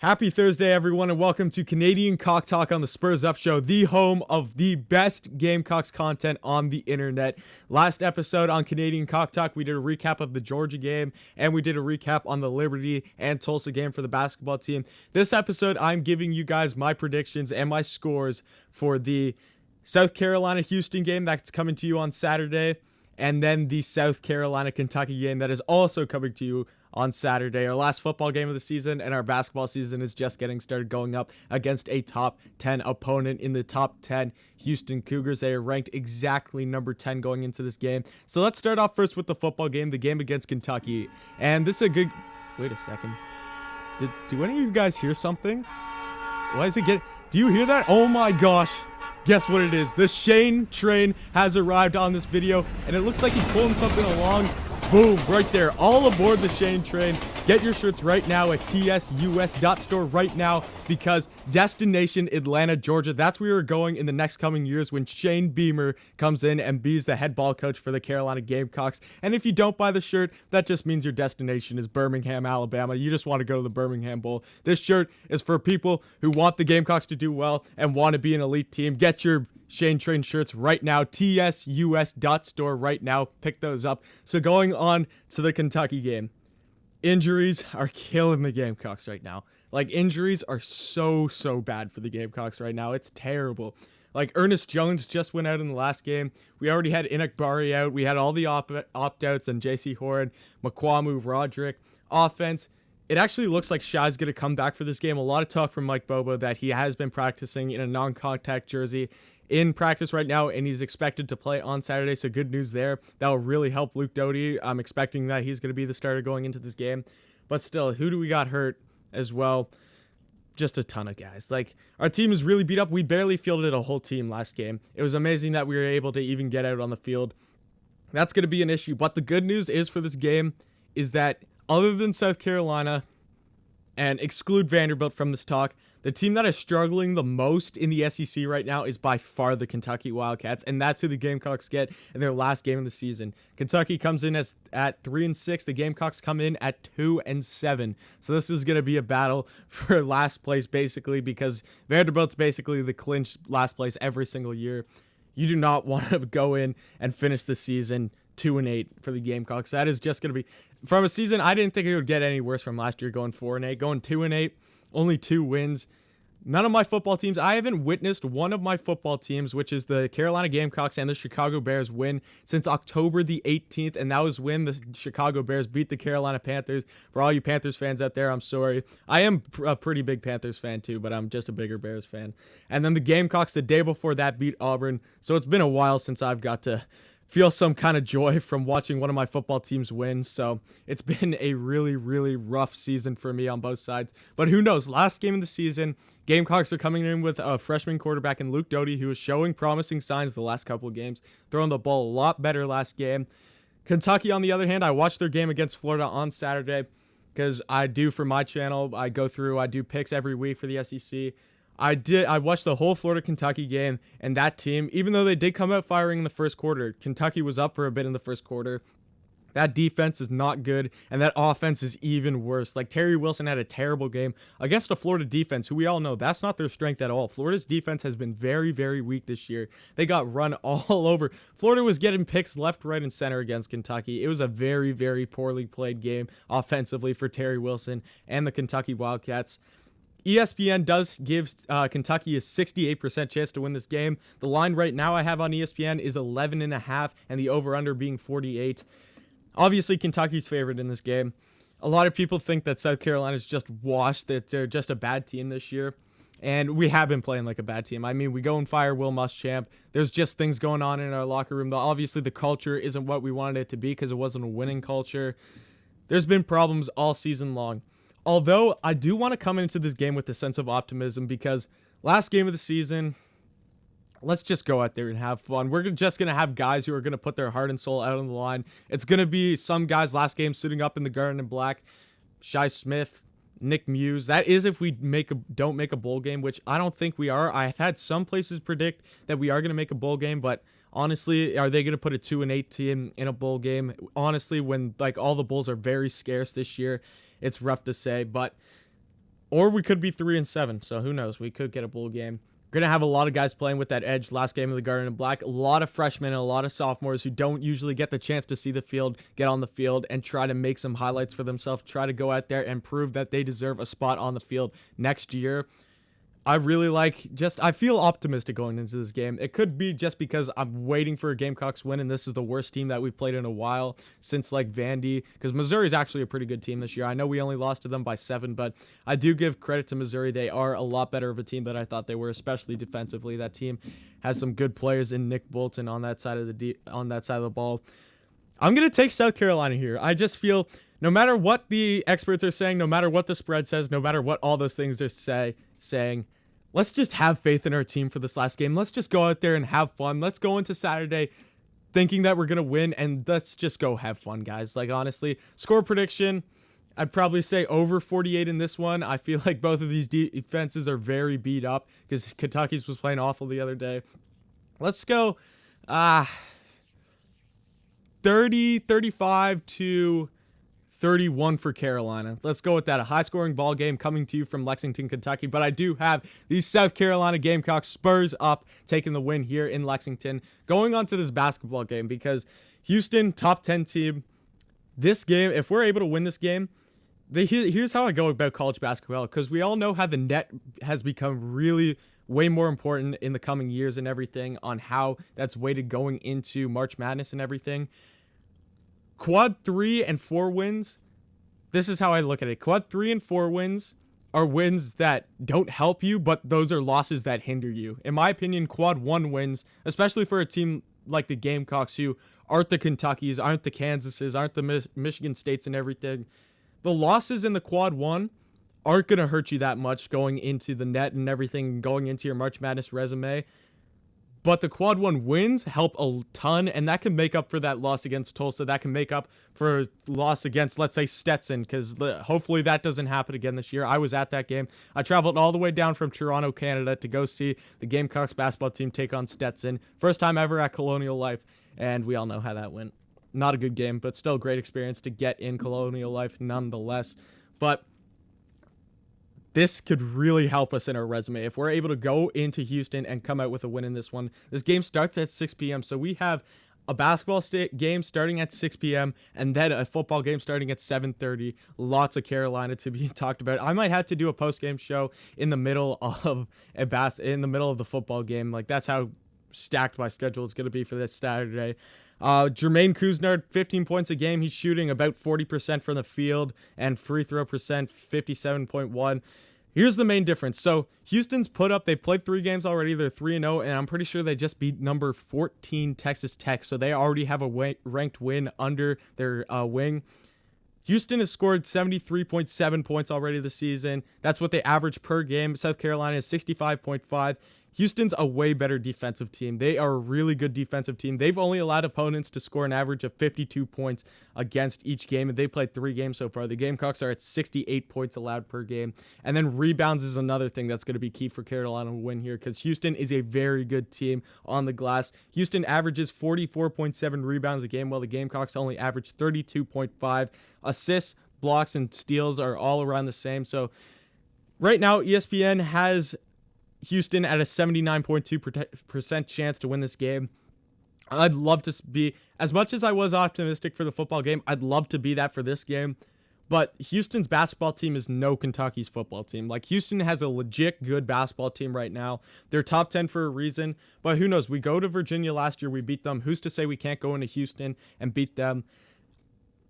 Happy Thursday, everyone, and welcome to Canadian Cock Talk on the Spurs Up Show, the home of the best Gamecocks content on the internet. Last episode on Canadian Cock Talk, we did a recap of the Georgia game, and we did a recap on the Liberty and Tulsa game for the basketball team. This episode, I'm giving you guys my predictions and my scores for the South Carolina-Houston game that's coming to you on Saturday, and then the South Carolina-Kentucky game that is also coming to you on Saturday. Our last football game of the season, and our basketball season is just getting started, going up against a top 10 opponent in the top 10 Houston Cougars. They are ranked exactly number 10 going into this game. So let's start off first with the football game, the game against Kentucky. And this is a good... Wait a second. Do any of you guys hear something? Why is it getting... Do you hear that? Oh my gosh. Guess what it is? The Shane train has arrived on this video, and it looks like he's pulling something along. Boom, right there. All aboard the Shane train. Get your shirts right now at tsus.store right now, because destination Atlanta, Georgia, that's where we're going in the next coming years when Shane Beamer comes in and be the head ball coach for the Carolina Gamecocks. And if you don't buy the shirt, that just means your destination is Birmingham, Alabama. You just want to go to the Birmingham Bowl. This shirt is for people who want the Gamecocks to do well and want to be an elite team. Get your Shane Train shirts right now, tsus.store right now. Pick those up. So going on to the Kentucky game. Injuries are killing the Gamecocks right now. Like, injuries are so bad for the Gamecocks right now. It's terrible. Like, Ernest Jones just went out in the last game. We already had Inakbari out. We had all the opt-outs and J.C. Horn, Makwamu, Roderick. Offense, it actually looks like Shai's going to come back for this game. A lot of talk from Mike Bobo that he has been practicing in a non-contact jersey in practice right now, and he's expected to play on Saturday, so good news there. That will really help Luke Doty. I'm expecting that he's going to be the starter going into this game. But still, who do we got hurt as well? Just a ton of guys. Like, our team is really beat up. We barely fielded a whole team last game. It was amazing that we were able to even get out on the field. That's going to be an issue. But the good news is for this game is that other than South Carolina, and exclude Vanderbilt from this talk, the team that is struggling the most in the SEC right now is by far the Kentucky Wildcats, and that's who the Gamecocks get in their last game of the season. Kentucky comes in at 3-6. The Gamecocks come in at 2-7. So this is going to be a battle for last place, basically, because Vanderbilt's basically the clinch last place every single year. You do not want to go in and finish the season 2-8 for the Gamecocks. That is just going to be, from a season I didn't think it would get any worse from last year, going 4-8, going 2-8. Only 2 wins. None of my football teams, I haven't witnessed one of my football teams, which is the Carolina Gamecocks and the Chicago Bears, win since October the 18th, and that was when the Chicago Bears beat the Carolina Panthers. For all you Panthers fans out there, I'm sorry. I am a pretty big Panthers fan too, but I'm just a bigger Bears fan. And then the Gamecocks the day before that beat Auburn, so it's been a while since I've got to feel some kind of joy from watching one of my football teams win. So it's been a really rough season for me on both sides. But who knows? Last game of the season, Gamecocks are coming in with a freshman quarterback in Luke Doty, who is showing promising signs the last couple of games, throwing the ball a lot better last game. Kentucky, on the other hand, I watched their game against Florida on Saturday because I do for my channel. I do picks every week for the SEC. I watched the whole Florida-Kentucky game, and that team, even though they did come out firing in the first quarter, Kentucky was up for a bit in the first quarter. That defense is not good, and that offense is even worse. Like, Terry Wilson had a terrible game against a Florida defense, who we all know, that's not their strength at all. Florida's defense has been very weak this year. They got run all over. Florida was getting picks left, right, and center against Kentucky. It was a very poorly played game offensively for Terry Wilson and the Kentucky Wildcats. ESPN does give Kentucky a 68% chance to win this game. The line right now I have on ESPN is 11.5, and the over-under being 48. Obviously, Kentucky's favored in this game. A lot of people think that South Carolina's just washed, that they're just a bad team this year. And we have been playing like a bad team. I mean, we go and fire Will Muschamp. There's just things going on in our locker room. Obviously, the culture isn't what we wanted it to be because it wasn't a winning culture. There's been problems all season long. Although, I do want to come into this game with a sense of optimism because last game of the season, let's just go out there and have fun. We're just going to have guys who are going to put their heart and soul out on the line. It's going to be some guys last game sitting up in the Garden in Black. Shai Smith, Nick Muse. That is if we don't make a bowl game, which I don't think we are. I've had some places predict that we are going to make a bowl game, but honestly, are they going to put a 2-8 team in a bowl game? Honestly, when like all the bowls are very scarce this year, it's rough to say, but Or we could be 3-7. So who knows? We could get a bowl game. We're going to have a lot of guys playing with that edge last game of the Garden of Black. A lot of freshmen and a lot of sophomores who don't usually get the chance to see the field, get on the field, and try to make some highlights for themselves. Try to go out there and prove that they deserve a spot on the field next year. I feel optimistic going into this game. It could be just because I'm waiting for a Gamecocks win, and this is the worst team that we've played in a while since like Vandy, because Missouri's actually a pretty good team this year. I know we only lost to them by 7, but I do give credit to Missouri. They are a lot better of a team than I thought they were, especially defensively. That team has some good players in Nick Bolton on that side of the ball. I'm going to take South Carolina here. I just feel no matter what the experts are saying, no matter what the spread says, no matter what all those things are saying, let's just have faith in our team for this last game. Let's just go out there and have fun. Let's go into Saturday thinking that we're going to win, and let's just go have fun, guys. Like, honestly, score prediction, I'd probably say over 48 in this one. I feel like both of these defenses are very beat up because Kentucky's was playing awful the other day. Let's go 35 to 31 for Carolina. Let's go with that. A high-scoring ball game coming to you from Lexington, Kentucky. But I do have these South Carolina Gamecocks Spurs up, taking the win here in Lexington. Going on to this basketball game because Houston, top 10 team. This game, if we're able to win this game, here's how I go about college basketball, because we all know how the net has become really way more important in the coming years and everything, on how that's weighted going into March Madness and everything. Quad 3 and 4 wins, this is how I look at it. Quad 3 and 4 wins are wins that don't help you, but those are losses that hinder you. In my opinion, Quad 1 wins, especially for a team like the Gamecocks, who aren't the Kentuckys, aren't the Kansases, aren't the Michigan States and everything. The losses in the Quad 1 aren't going to hurt you that much going into the net and everything, going into your March Madness resume. But the Quad 1 wins help a ton, and that can make up for that loss against Tulsa. That can make up for a loss against, let's say, Stetson, because hopefully that doesn't happen again this year. I was at that game. I traveled all the way down from Toronto, Canada, to go see the Gamecocks basketball team take on Stetson. First time ever at Colonial Life, and we all know how that went. Not a good game, but still a great experience to get in Colonial Life nonetheless. But this could really help us in our resume if we're able to go into Houston and come out with a win in this one. This game starts at 6 p.m., so we have a basketball game starting at 6 p.m. and then a football game starting at 7:30. Lots of Carolina to be talked about. I might have to do a post-game show in the middle of the football game. Like, that's how stacked my schedule is going to be for this Saturday. Jermaine Couisnard, 15 points a game. He's shooting about 40% from the field, and free throw percent 57.1. Here's the main difference. So Houston's they've played 3 games already. They're 3-0, and I'm pretty sure they just beat number 14 Texas Tech. So they already have a ranked win under their wing. Houston has scored 73.7 points already this season. That's what they average per game. South Carolina is 65.5. Houston's a way better defensive team. They are a really good defensive team. They've only allowed opponents to score an average of 52 points against each game, and they played 3 games so far. The Gamecocks are at 68 points allowed per game. And then rebounds is another thing that's going to be key for Carolina to win here, because Houston is a very good team on the glass. Houston averages 44.7 rebounds a game, while the Gamecocks only average 32.5. Assists, blocks, and steals are all around the same. Right now, ESPN has Houston at a 79.2% chance to win this game. I'd love to be, as much as I was optimistic for the football game, I'd love to be that for this game. But Houston's basketball team is no Kentucky's football team. Like, Houston has a legit good basketball team right now. They're top 10 for a reason. But who knows? We go to Virginia last year. We beat them. Who's to say we can't go into Houston and beat them?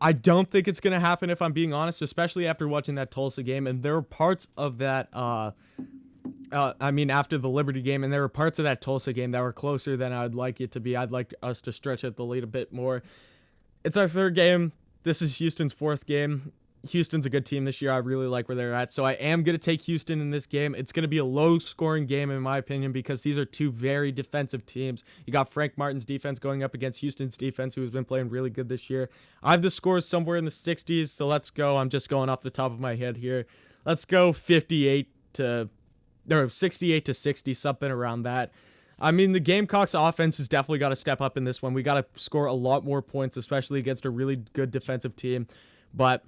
I don't think it's going to happen, if I'm being honest, especially after watching that Tulsa game. And there were parts of that, after the Liberty game, and there were parts of that Tulsa game that were closer than I'd like it to be. I'd like us to stretch out the lead a bit more. It's our 3rd game. This is Houston's 4th game. Houston's a good team this year. I really like where they're at. So I am going to take Houston in this game. It's going to be a low-scoring game, in my opinion, because these are 2 very defensive teams. You got Frank Martin's defense going up against Houston's defense, who has been playing really good this year. I have the scores somewhere in the 60s, so let's go. I'm just going off the top of my head here. Let's go 68 to 60, something around that. I mean, the Gamecocks offense has definitely got to step up in this one. We got to score a lot more points, especially against a really good defensive team. But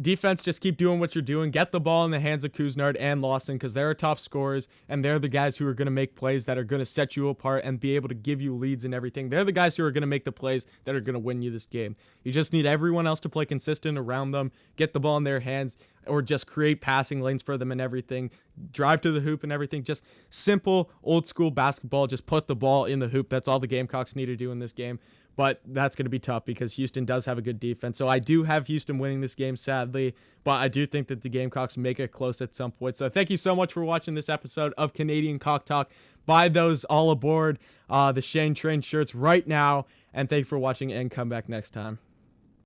defense, just keep doing what you're doing. Get the ball in the hands of Kuznard and Lawson because they're top scorers, and they're the guys who are going to make plays that are going to set you apart and be able to give you leads and everything. They're the guys who are going to make the plays that are going to win you this game. You just need everyone else to play consistent around them, get the ball in their hands, or just create passing lanes for them and everything. Drive to the hoop and everything. Just simple, old school basketball. Just put the ball in the hoop. That's all the Gamecocks need to do in this game. But that's going to be tough because Houston does have a good defense. So I do have Houston winning this game, sadly. But I do think that the Gamecocks make it close at some point. So thank you so much for watching this episode of Canadian Cock Talk. Buy those all aboard the Shane Train shirts right now. And thank you for watching and come back next time.